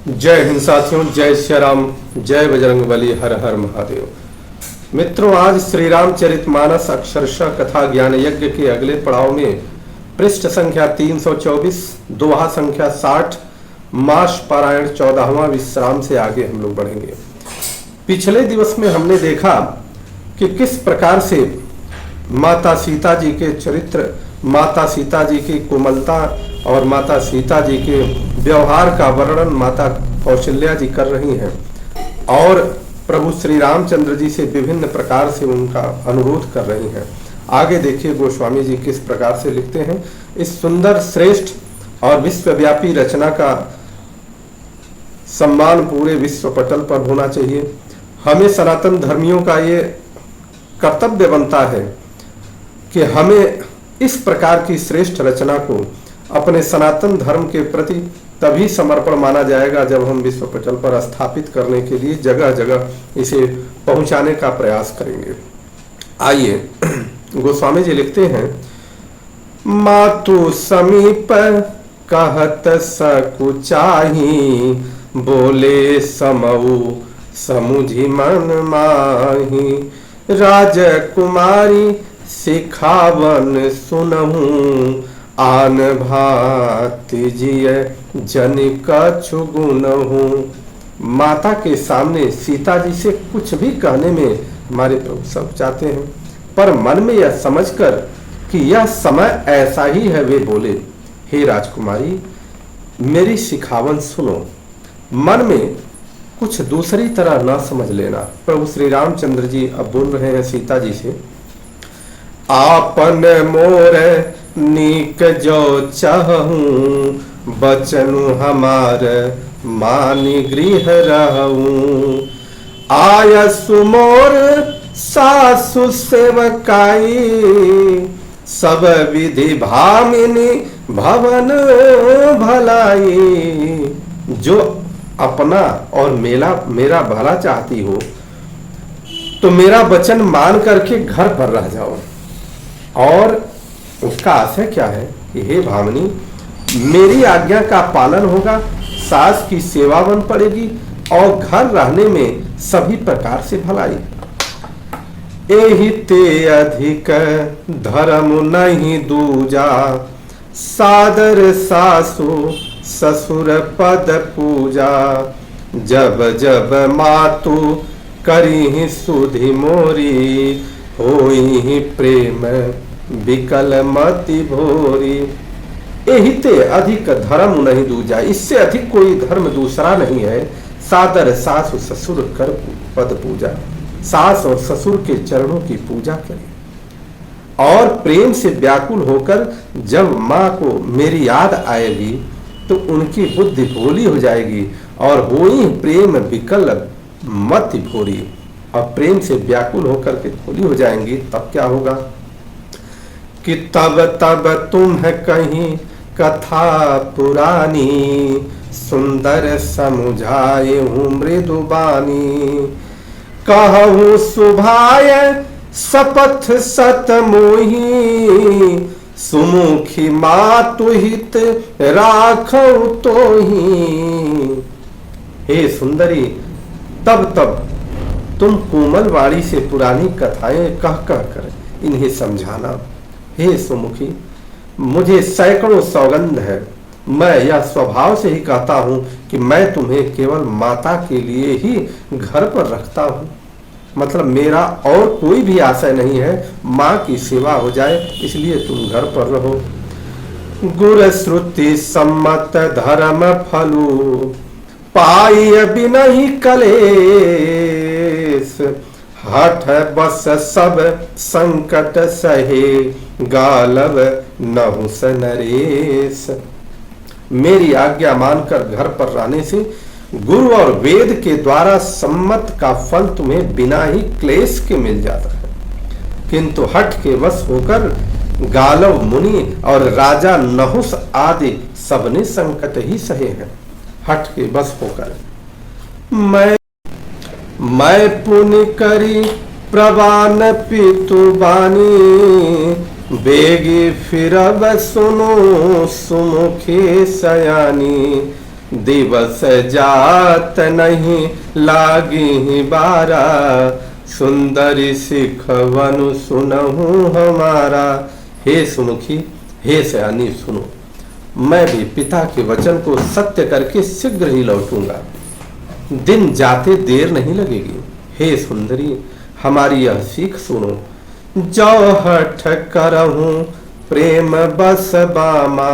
जय हिंद साथियों, जय श्री राम, जय बजरंगबली, हर हर महादेव। मित्रों, आज श्री रामचरितमानस अक्षरशः कथा ज्ञान यज्ञ के अगले पड़ाव में पृष्ठ संख्या 324, दोहा संख्या 60, मास पारायण 14वां विश्राम से आगे हम लोग बढ़ेंगे। पिछले दिवस में हमने देखा कि किस प्रकार से माता सीता जी के चरित्र, माता सीता जी की कोमलता और माता सीता जी के व्यवहार का वर्णन माता कौशल्या जी कर रही हैं और प्रभु श्री रामचंद्र जी से विभिन्न प्रकार से उनका अनुरोध कर रही हैं। आगे देखिए गोस्वामी जी किस प्रकार से लिखते हैं। इस सुंदर, श्रेष्ठ और विश्वव्यापी रचना का सम्मान पूरे विश्व पटल पर होना चाहिए। हमें सनातन धर्मियों का ये कर्तव्य बनता है कि हमें इस प्रकार की श्रेष्ठ रचना को अपने सनातन धर्म के प्रति तभी समर्पण माना जाएगा जब हम विश्व पटल पर स्थापित करने के लिए जगह जगह इसे पहुंचाने का प्रयास करेंगे। आइए, गोस्वामी जी लिखते हैं, मातु समीप कहत सकुचाही, बोले समऊ समुझी मन माही, राजकुमारी सिखावन सुनहूं, आन भाति जिय जन कछु गुनहूं। माता के सामने सीता जी से कुछ भी कहने में हमारे प्रभु सब चाहते हैं, पर मन में यह समझकर कि यह समय ऐसा ही है, वे बोले, हे राजकुमारी मेरी सिखावन सुनो। मन में कुछ दूसरी तरह ना समझ लेना। प्रभु श्री रामचंद्र जी अब बोल रहे हैं सीता जी से, आपन मोर नीक जो चाहूं, बचनु हमार मानी गृह रहूं, आयसु मोर सासु सेवकाई, सब विधि भामिनी भवन भलाई। जो अपना और मेरा भला चाहती हो तो मेरा वचन मान करके घर पर रह जाओ। और उसका आशय क्या है कि हे भामिनी, मेरी आज्ञा का पालन होगा, सास की सेवा बन पड़ेगी और घर रहने में सभी प्रकार से भलाई। एहि ते अधिक धर्म नहीं दूजा, सादर सासु ससुर पद पूजा, जब जब मातु करी सुधि मोरी, होई प्रेम विकल मति भोरी। एहि ते अधिक धर्म नहीं दूजा, इससे अधिक कोई धर्म दूसरा नहीं है। सादर सासु ससुर कर पद पूजा, सास और ससुर के चरणों की पूजा करें और प्रेम से व्याकुल होकर जब माँ को मेरी याद आएगी तो उनकी बुद्धि भोली हो जाएगी और होई प्रेम विकल मति भोरी। और प्रेम से व्याकुल होकर के भोली हो जाएंगी तब क्या होगा कि तब तब तुम है कहीं कथा पुरानी, सुंदर समुझाए हूँ मृदुबानी, कहूँ सुभाय सपथ सत मोही, सुमुखी मातु हित राखौ तोही। हे सुंदरी, तब तब तुम कोमल वाणी से पुरानी कथाएं कह कह कर इन्हें समझाना। हे सुमुखी, मुझे सैकड़ों सौगंध है, मैं यह स्वभाव से ही कहता हूँ कि मैं तुम्हें केवल माता के लिए ही घर पर रखता हूँ। मतलब मेरा और कोई भी आशय नहीं है, माँ की सेवा हो जाए इसलिए तुम घर पर रहो। गुर श्रुति सम्मत धर्म फलु, पाई बिनहि कलेस, हठ बस सब संकट सहे, गालव नहुस नरेश। मेरी आज्ञा मानकर घर पर रहने से गुरु और वेद के द्वारा सम्मत का फल तुम्हें बिना ही क्लेश के मिल जाता है, किंतु हठ के वश होकर गालव मुनि और राजा नहुस आदि सबने संकट ही सहे हैं। हठ के वश होकर मैं पुण्य करी प्रवान पितु बानी, बेगी फिरब सुनो सुमुखे सयानी, दिवस जात नहीं लागी बारा, सुंदरी सिखवनु सुनहु हमारा। हे सुमुखी, हे सयानी सुनो, मैं भी पिता के वचन को सत्य करके शीघ्र ही लौटूंगा, दिन जाते देर नहीं लगेगी। हे सुंदरी, हमारी यह सीख सुनो। जो हठ करहूं प्रेम बस बामा,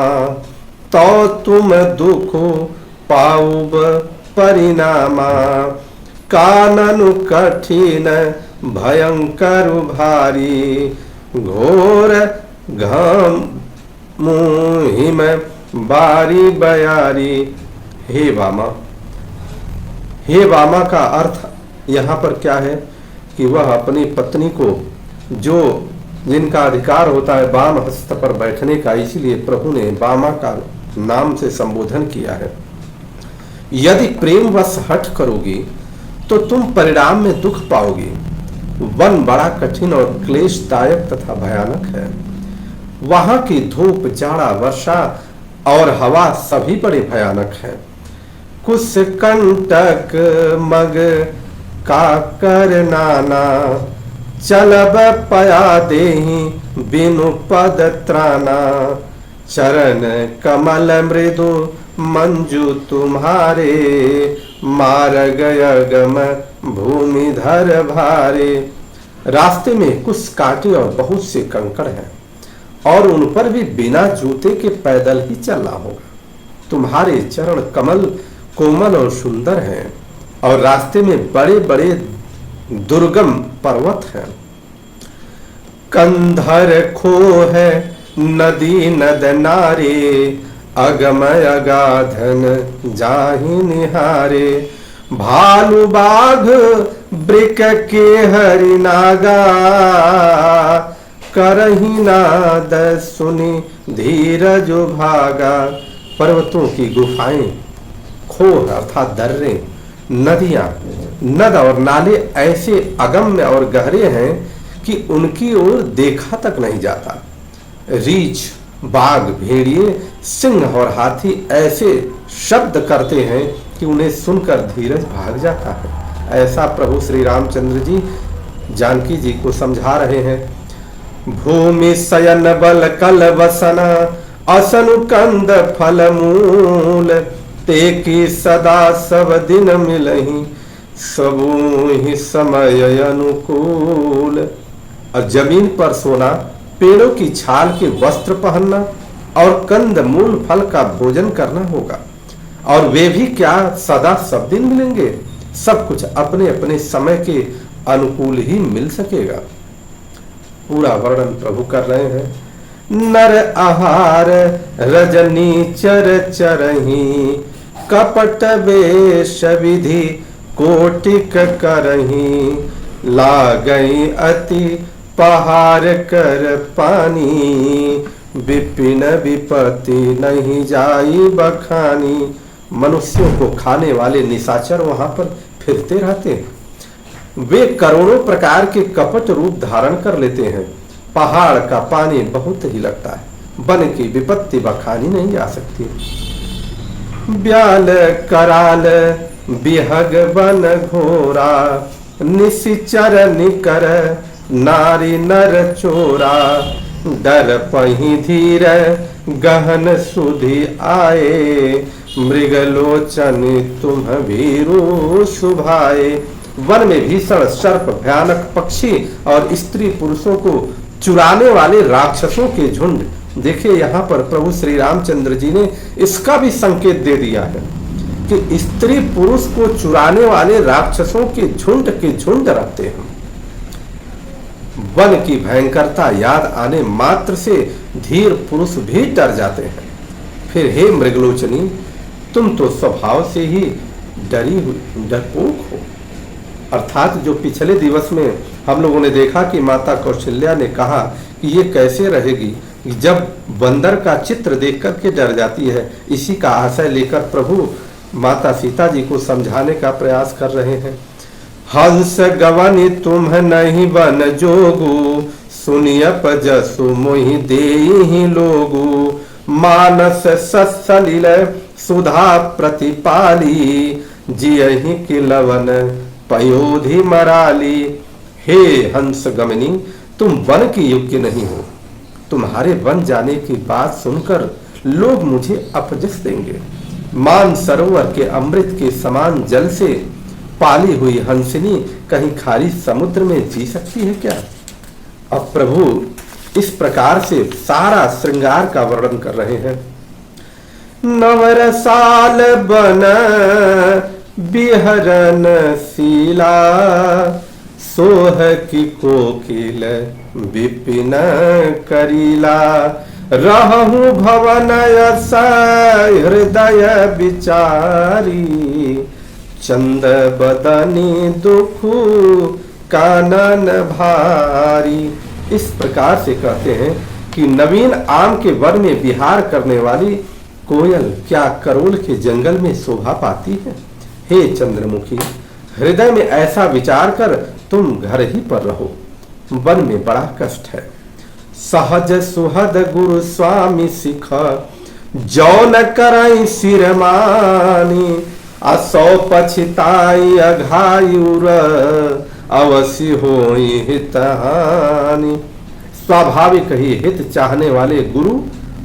तो तुम दुख पाऊब परिणामा। काननु कठिन भयंकर भारी, घोर घम मुहिम बारी बयारी। हे वामा, हे वामा का अर्थ यहाँ पर क्या है कि वह अपनी पत्नी को, जो जिनका अधिकार होता है वाम हस्त पर बैठने का, इसीलिए प्रभु ने वामा का नाम से संबोधन किया है। यदि प्रेमवश हठ करोगी तो तुम परिणाम में दुख पाओगी। वन बड़ा कठिन और क्लेशदायक तथा भयानक है। वहां की धूप, जाड़ा, वर्षा और हवा सभी बड़े भयानक हैं। कुछ कंटक मग का कर नाना, चलब पया देहि बिनु पद त्राना। चरण कमल मृदु मंजू तुम्हारे, मार गय गम भूमि धर भारे। रास्ते में कुछ कांटे और बहुत से कंकड़ हैं, और उन पर भी बिना जूते के पैदल ही चलना होगा। तुम्हारे चरण कमल कोमल और सुंदर हैं, और रास्ते में बड़े बड़े दुर्गम पर्वत हैं। कंधर खो है नदी नद नारे, अगमय अगाधन जाहि निहारे। भालू बाघ ब्रिक के हरिनागा, करही नाद सुनी धीरज भागा। पर्वतों की गुफाएं, खोह अर्थात दर्रे, नदियां, नद और नाले ऐसे अगम्य और गहरे हैं कि उनकी ओर देखा तक नहीं जाता। रीछ, बाघ, भेड़िए, सिंह और हाथी ऐसे शब्द करते हैं कि उन्हें सुनकर धीरज भाग जाता है। ऐसा प्रभु श्री रामचंद्र जी जानकी जी को समझा रहे हैं। भूमि शयन बल कल वसना, असनु कंद फल मूल। ते की सदा सब दिन मिलही, सबू ही समय अनुकूल। और जमीन पर सोना, पेड़ों की छाल के वस्त्र पहनना और कंद मूल फल का भोजन करना होगा। और वे भी क्या सदा सब दिन मिलेंगे? सब कुछ अपने अपने समय के अनुकूल ही मिल सकेगा। पूरा वर्णन प्रभु कर रहे हैं। नर आहार रजनी चर चरही, कपट वेश विधि कोटिक करही। लागई अति पहाड़ कर पानी, विपिन विपत्ति नहीं जाई बखानी। मनुष्यों को खाने वाले निशाचर वहां पर फिरते रहते हैं। वे करोड़ों प्रकार के कपट रूप धारण कर लेते हैं। पहाड़ का पानी बहुत ही लगता है, वन की विपत्ति बखानी नहीं आ सकती। ब्याल कराल बिहग बन घोरा, निशिचर निकर नारी नर चोरा। डर पही धीर गहन सुधि आए, मृगलोचन तुम भीरु सुभाए। वन में भीषण सर्प, भयानक पक्षी और स्त्री पुरुषों को चुराने वाले राक्षसों के झुंड। देखिए यहाँ पर प्रभु श्री रामचंद्र जी ने इसका भी संकेत दे दिया है कि स्त्री पुरुष को चुराने वाले राक्षसों के झुंड रहते हैं। वन की भयंकरता याद आने मात्र से धीर पुरुष भी डर जाते हैं। फिर हे मृगलोचनी, तुम तो स्वभाव से ही डरी हुई डरपोक हो। अर्थात जो पिछले दिवस में हम लोगों ने देखा कि माता कौशल्या ने कहा कि ये कैसे रहेगी जब बंदर का चित्र देख कर के डर जाती है। इसी का आशय लेकर प्रभु माता सीता जी को समझाने का प्रयास कर रहे हैं। हंस गवनी तुम नहीं बन जोगु, सुनियप जसु मोहि देहि लोगु। मानस सलिल सुधा प्रतिपाली, जियहि के लवन पयोधि मराली। हे हंस गमनी, तुम वन के योग्य नहीं हो। तुम्हारे वन जाने की बात सुनकर लोग मुझे अपजस देंगे। मान सरोवर के अमृत के समान जल से पाली हुई हंसिनी कहीं खारी समुद्र में जी सकती है क्या? अब प्रभु इस प्रकार से सारा श्रृंगार का वर्णन कर रहे हैं। नवरसाल बन बिहरन शीला, सोह की कोकिल विपिन करीला। रहु भवन यस हृदय विचारी, चंद बदनी दुखु कानन भारी। इस प्रकार से कहते हैं कि नवीन आम के वन में विहार करने वाली कोयल क्या करोल के जंगल में शोभा पाती है? हे चंद्रमुखी, हृदय में ऐसा विचार कर तुम घर ही पर रहो, वन में बड़ा कष्ट है। सहज सुहद गुरु स्वामी सिख, जौन करई सिरमानी। असौ पछिताई अघायुर, अवश्य होई हितहानि। स्वाभाविक ही हित चाहने वाले गुरु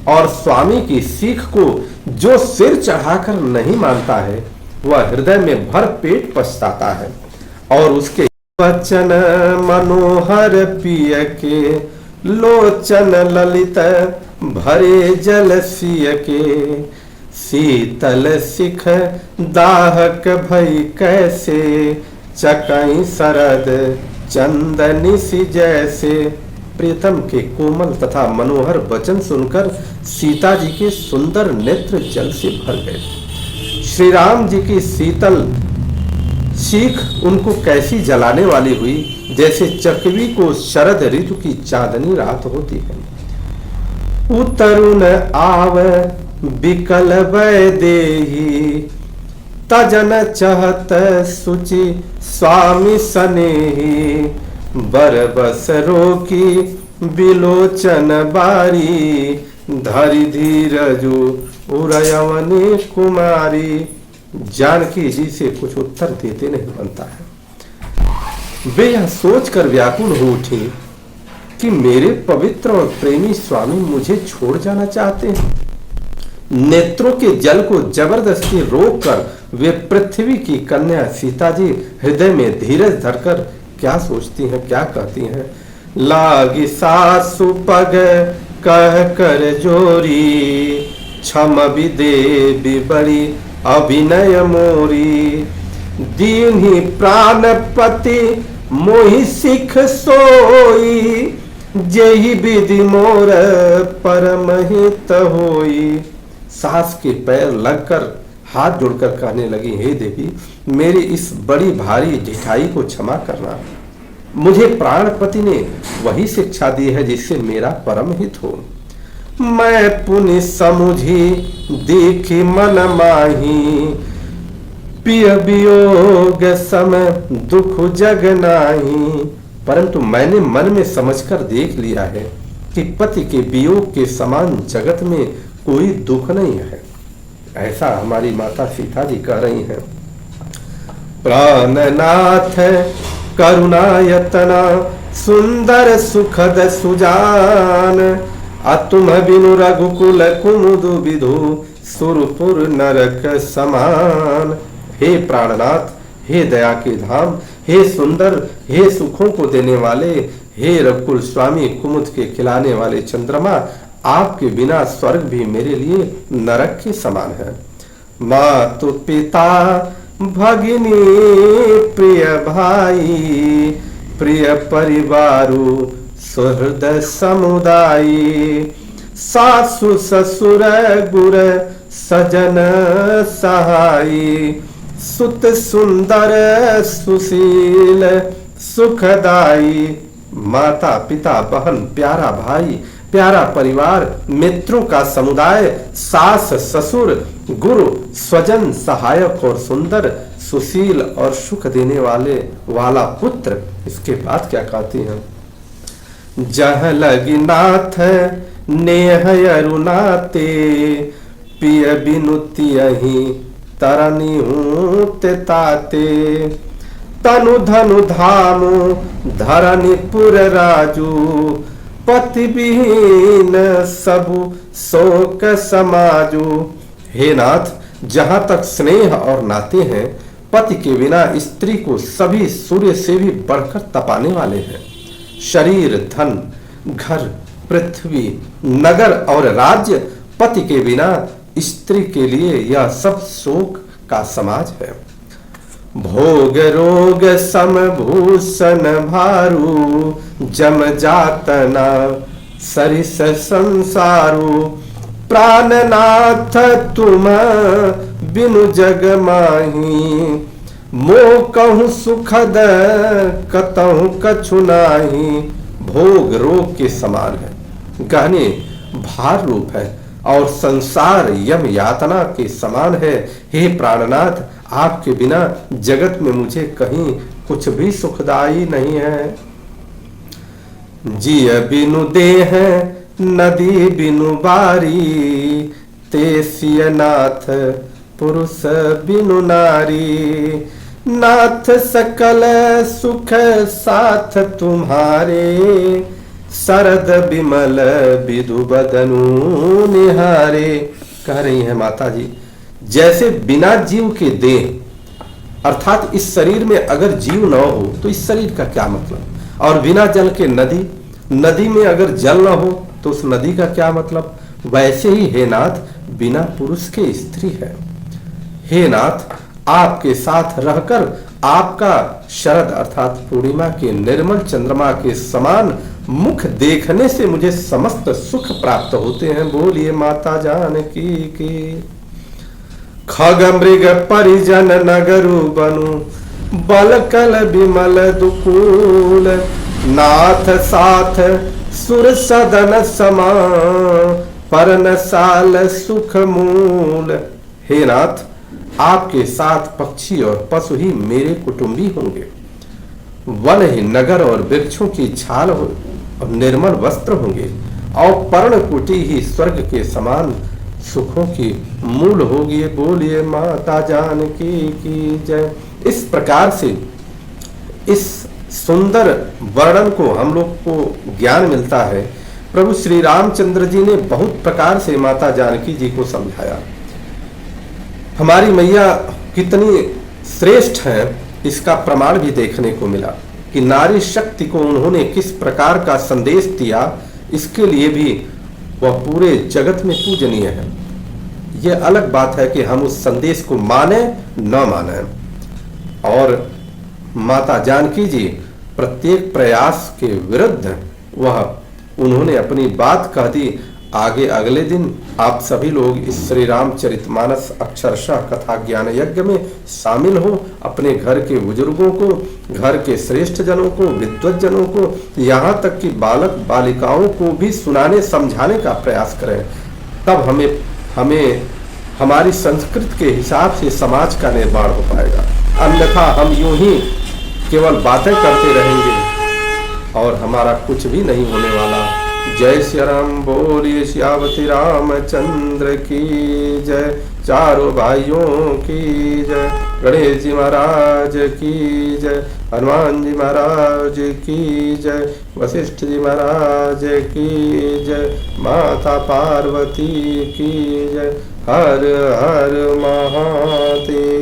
और स्वामी की सीख को जो सिर चढ़ाकर नहीं मानता है, वह हृदय में भर पेट पछताता है। और उसके वचन मनोहर पिय के, लोचन ललित भरे जल सिय के। शीतल सिख दाहक भई कैसे, चकई सरद चंदनी सी जैसे। प्रीतम के कोमल तथा मनोहर वचन सुनकर सीता जी के सुंदर नेत्र जल से भर गए। श्री राम जी की शीतल सीख उनको कैसी जलाने वाली हुई, जैसे चकवी को शरद ऋतु की चांदनी रात होती है। उतरुन आव बिकल वैदेही, तजन चहत सुचि स्वामी सनेही। बरबस रोकी बिलोचन बारी, धरि धीरजु उरयवनी कुमारी। जानकी जी से कुछ उत्तर देते नहीं बनता है। वे यह सोचकर व्याकुल हो उठी कि मेरे पवित्र और प्रेमी स्वामी मुझे छोड़ जाना चाहते हैं। नेत्रों के जल को जबरदस्ती रोककर वे पृथ्वी की कन्या सीता जी हृदय में धीरज धरकर क्या सोचती हैं, क्या कहती हैं। लागी सासु पग कह कर जोरी, क्षम विदे बड़ी अभिनय मोरी। दीन्ही प्राणपति मोहि सिख सोई, जेहि विधि मोर परम हित होई। सास के पैर लगकर हाथ जोड़कर कहने लगी, हे देवी, मेरी इस बड़ी भारी ढिठाई को क्षमा करना। मुझे प्राणपति ने वही शिक्षा दी है जिससे मेरा परम हित हो। मैं पुनि समुझी देखी मन माही, पिय वियोग सम दुख जग नाही। परंतु मैंने मन में समझकर देख लिया है कि पति के वियोग के समान जगत में कोई दुख नहीं है। ऐसा हमारी माता सीता जी कह रही हैं। प्राणनाथ करुणायतना, सुंदर सुखद सुजान। अतुम बिनु रघुकुल कुमुदु विधु, सुरपुर नरक समान। हे प्राणनाथ, हे दया के धाम, हे सुंदर, हे सुखों को देने वाले, हे रघुकुल स्वामी, कुमुद के खिलाने वाले चंद्रमा, आपके बिना स्वर्ग भी मेरे लिए नरक के समान है। मातु पिता भगिनी प्रिय भाई, प्रिय परिवारु सुहृद समुदायी। सासु ससुर गुर सजन सहाई, सुत सुंदर सुशील सुखदाई। माता पिता बहन प्यारा भाई प्यारा परिवार, मित्रों का समुदाय, सास ससुर गुरु स्वजन सहायक और सुंदर सुशील और सुख देने वाला पुत्र। इसके बाद क्या कहती हैं। जह लगी नाथ नेह अरुणाते, पिय बिनु तियहि तरनी हूँ ते ताते। तनु धनु धामु धरनी पुर राजू, पति विहीन सबु शोक समाजू। हे नाथ, जहाँ तक स्नेह और नाते हैं, पति के बिना स्त्री को सभी सूर्य से भी बढ़कर तपाने वाले हैं। शरीर, धन, घर, पृथ्वी, नगर और राज्य, पति के बिना स्त्री के लिए यह सब शोक का समाज है। भोग रोग समभूषण भारू, जम जातना सरिस संसारू। प्राणनाथ तुम बिनु जग माही, मोह कहूँ सुखद कतहु कछु नाही। भोग रोग के समान है, गहने भार रूप है और संसार यम यातना के समान है। हे प्राणनाथ, आपके बिना जगत में मुझे कहीं कुछ भी सुखदाई नहीं है। जिय बिनु देह नदी बिनु बारी, तेसिय नाथ पुरुष बिनु नारी। नाथ सकल सुख साथ तुम्हारे, शरद विमल विधु बदनु निहारे। कह रही हैं माता जी, जैसे बिना जीव के देह, अर्थात इस शरीर में अगर जीव न हो तो इस शरीर का क्या मतलब, और बिना जल के नदी, नदी में अगर जल न हो तो उस नदी का क्या मतलब। वैसे ही हे नाथ, बिना पुरुष के स्त्री है। हे नाथ, आपके साथ रहकर आपका शरद अर्थात पूर्णिमा के निर्मल चंद्रमा के समान मुख देखने से मुझे समस्त सुख प्राप्त होते हैं। बोलिए माता जानकी की। खग मृग परिजन नगरु बनु, बल कल विमल दुकूल। नाथ साथ सुर सदन समा, परन साल सुख मूल। हे नाथ, आपके साथ पक्षी और पशु ही मेरे कुटुंबी होंगे। वन ही नगर और वृक्षों की छाल हो और निर्मल वस्त्र होंगे, और पर्णकुटी ही स्वर्ग के समान सुखों की मूल होगी। बोलिए माता जानकी की जय। इस प्रकार से इस सुंदर वर्णन को हम लोग को ज्ञान मिलता है। प्रभु श्री रामचंद्र जी ने बहुत प्रकार से माता जानकी जी को समझाया। हमारी मैया कितनी श्रेष्ठ है, इसका प्रमाण भी देखने को मिला कि नारी शक्ति को उन्होंने किस प्रकार का संदेश दिया। इसके लिए भी वह पूरे जगत में पूजनीय है। यह अलग बात है कि हम उस संदेश को माने न माने। और माता जानकी जी प्रत्येक प्रयास के विरुद्ध वह उन्होंने अपनी बात कह दी। आगे अगले दिन आप सभी लोग इस श्री रामचरितमानस अक्षरशः कथा ज्ञान यज्ञ में शामिल हो। अपने घर के बुजुर्गों को, घर के श्रेष्ठ जनों को, विद्वत जनों को, यहाँ तक कि बालक बालिकाओं को भी सुनाने समझाने का प्रयास करें। तब हमें हमारी संस्कृति के हिसाब से समाज का निर्माण हो पाएगा। अन्यथा हम यूं ही केवल बातें करते रहेंगे और हमारा कुछ भी नहीं होने वाला। जय श्री राम। बोलिए श्यावती रामचंद्र की जय। चारों भाइयों की जय। गणेश जी महाराज की जय। हनुमान जी महाराज की जय। वशिष्ठ जी महाराज की जय। माता पार्वती की जय। हर हर महादेव।